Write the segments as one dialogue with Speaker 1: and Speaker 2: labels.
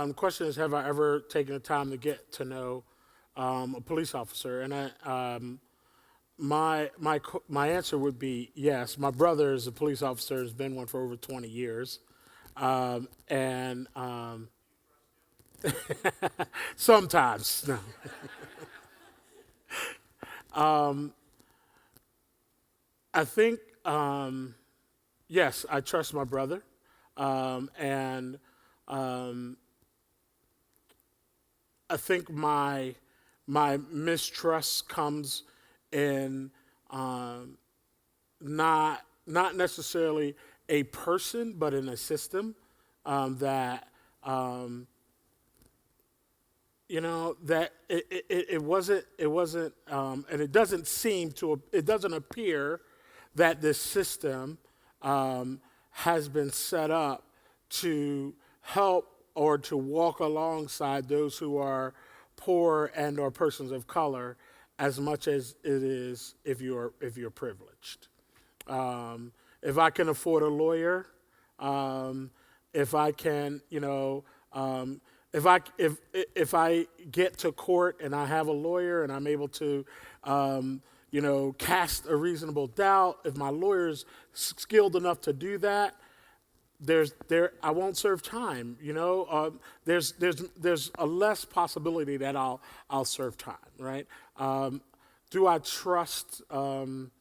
Speaker 1: The question is, have I ever taken the time to get to know a police officer? And my answer would be yes. My brother is a police officer, has been one for over 20 years. And sometimes, no. I think, yes, I trust my brother. And I think my mistrust comes in not necessarily a person, but in a system that that it wasn't and it doesn't appear that this system has been set up to help or to walk alongside those who are poor and or persons of color as much as it is if you're privileged. If I can afford a lawyer, if I can, if I get to court and I have a lawyer and I'm able to, cast a reasonable doubt, if my lawyer's skilled enough to do that, I won't serve time. There's a less possibility that I'll serve time, right? Do I trust some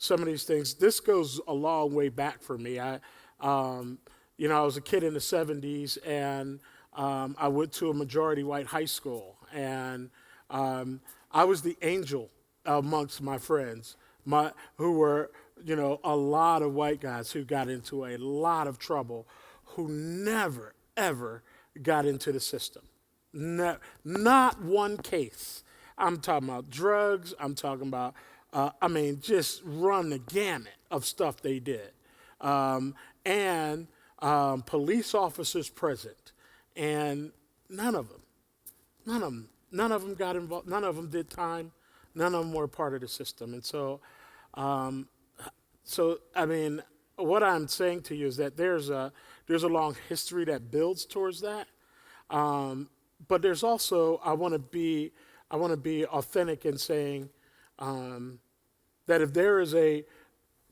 Speaker 1: of these things? This goes a long way back for me. I was a kid in the 70s, and I went to a majority white high school, and I was the angel amongst my friends, who were, a lot of white guys who got into a lot of trouble, who never, ever got into the system. Not one case. I'm talking about drugs. I'm talking about, just run the gamut of stuff they did. And police officers present. And none of them got involved. None of them did time. None of them were part of the system. And so, what I'm saying to you is that there's a long history that builds towards that. But there's also, I want to be authentic in saying that if there is a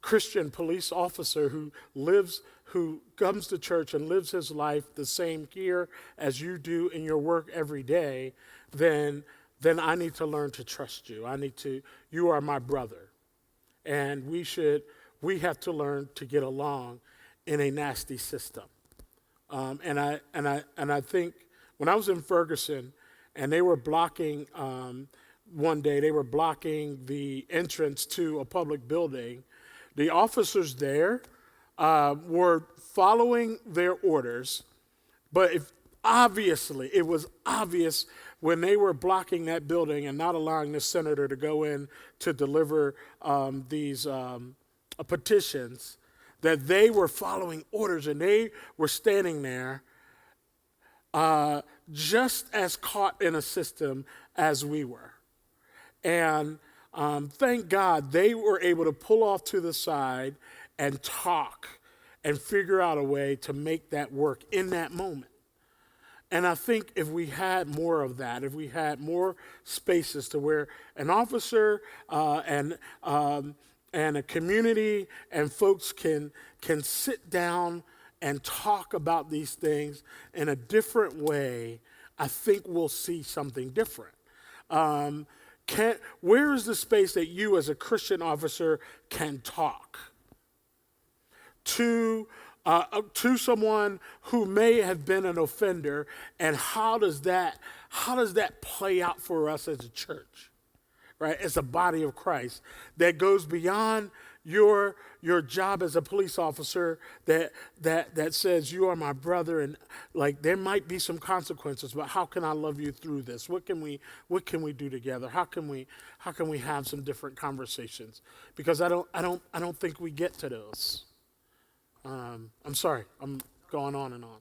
Speaker 1: Christian police officer who comes to church and lives his life the same here as you do in your work every day, then I need to learn to trust you. You are my brother. And we have to learn to get along in a nasty system. And I think when I was in Ferguson and they were blocking, one day they were blocking the entrance to a public building, the officers there were following their orders, but it was obvious when they were blocking that building and not allowing the senator to go in to deliver these petitions, that they were following orders and they were standing there just as caught in a system as we were. And thank God they were able to pull off to the side and talk and figure out a way to make that work in that moment. And I think if we had more of that, if we had more spaces to where an officer and a community and folks can sit down and talk about these things in a different way, I think we'll see something different. Where is the space that you as a Christian officer can talk to someone who may have been an offender, and how does that play out for us as a church, right? As a body of Christ that goes beyond your job as a police officer that says you are my brother, and like there might be some consequences, but how can I love you through this? What can we do together? How can we have some different conversations? Because I don't think we get to those. I'm sorry, I'm going on and on.